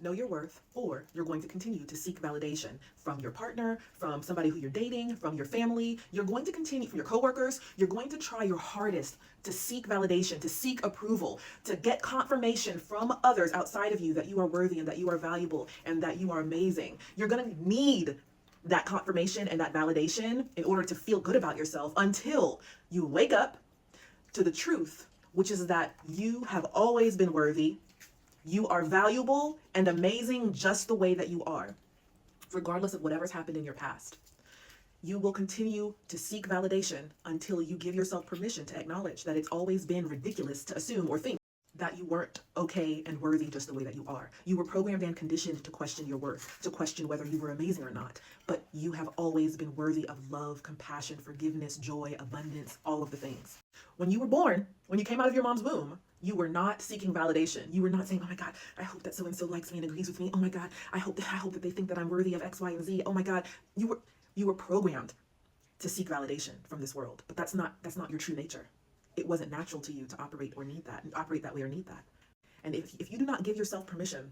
know your worth, or you're going to continue to seek validation from your partner, from somebody who you're dating, from your family. You're going to continue, from your coworkers. You're going to try your hardest to seek validation, to seek approval, to get confirmation from others outside of you that you are worthy and that you are valuable and that you are amazing. You're going to need that confirmation and that validation in order to feel good about yourself until you wake up to the truth, which is that you have always been worthy. You are valuable and amazing just the way that you are, regardless of whatever's happened in your past. You will continue to seek validation until you give yourself permission to acknowledge that it's always been ridiculous to assume or think that you weren't okay and worthy just the way that you are. You were programmed and conditioned to question your worth, to question whether you were amazing or not. But you have always been worthy of love, compassion, forgiveness, joy, abundance, all of the things. When you were born, when you came out of your mom's womb, you were not seeking validation. You were not saying, oh my God, I hope that so-and-so likes me and agrees with me. Oh my God, I hope that they think that I'm worthy of X, Y, and Z. Oh my God, you were programmed to seek validation from this world, but that's not your true nature. It wasn't natural to you to operate that way or need that. And if you do not give yourself permission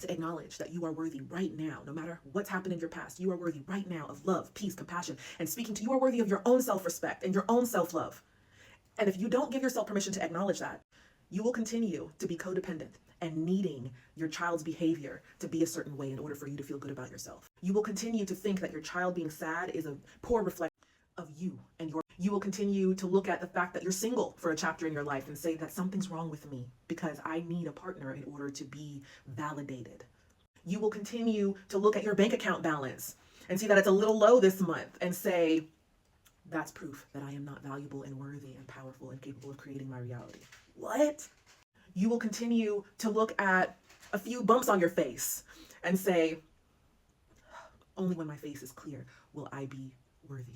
to acknowledge that you are worthy right now, no matter what's happened in your past, you are worthy right now of love, peace, compassion, and you are worthy of your own self-respect and your own self-love. And if you don't give yourself permission to acknowledge that, you will continue to be codependent and needing your child's behavior to be a certain way in order for you to feel good about yourself. You will continue to think that your child being sad is a poor reflection of you and you will continue to look at the fact that you're single for a chapter in your life and say that something's wrong with me because I need a partner in order to be validated. You will continue to look at your bank account balance and see that it's a little low this month and say, that's proof that I am not valuable and worthy and powerful and capable of creating my reality. What? You will continue to look at a few bumps on your face and say, only when my face is clear will I be worthy.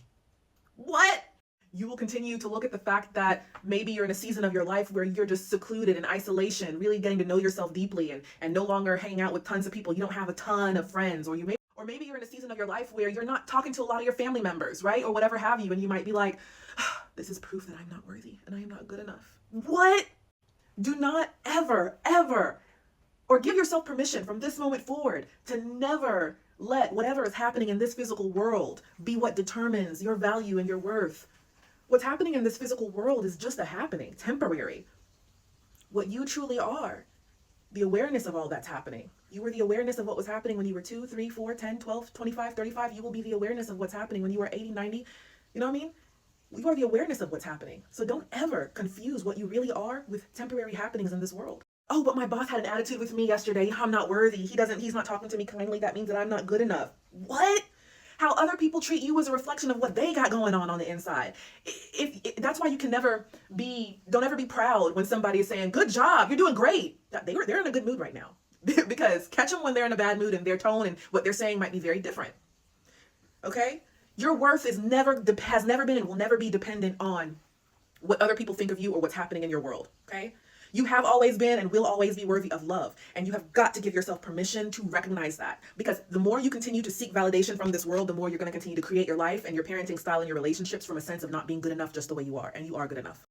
What? You will continue to look at the fact that maybe you're in a season of your life where you're just secluded in isolation, really getting to know yourself deeply and no longer hanging out with tons of people. You don't have a ton of friends, or maybe you're in a season of your life where you're not talking to a lot of your family members, right? Or whatever have you. And you might be like, this is proof that I'm not worthy and I am not good enough. What? Do not ever, or give yourself permission from this moment forward to never let whatever is happening in this physical world be what determines your value and your worth. What's happening in this physical world is just a happening, temporary. What you truly are, the awareness of all that's happening. You were the awareness of what was happening when you were 2, 3, 4, 10, 12, 25, 35. You will be the awareness of what's happening when you are 80, 90. You know what I mean? You are the awareness of what's happening. So don't ever confuse what you really are with temporary happenings in this world. Oh, but my boss had an attitude with me yesterday. I'm not worthy. He's not talking to me kindly. That means that I'm not good enough. What? How other people treat you is a reflection of what they got going on the inside. That's why you can don't ever be proud when somebody is saying, good job, you're doing great. They're in a good mood right now. Because catch them when they're in a bad mood and their tone and what they're saying might be very different. Okay? Your worth has never been and will never be dependent on what other people think of you or what's happening in your world. Okay? You have always been and will always be worthy of love. And you have got to give yourself permission to recognize that. Because the more you continue to seek validation from this world, the more you're going to continue to create your life and your parenting style and your relationships from a sense of not being good enough just the way you are. And you are good enough.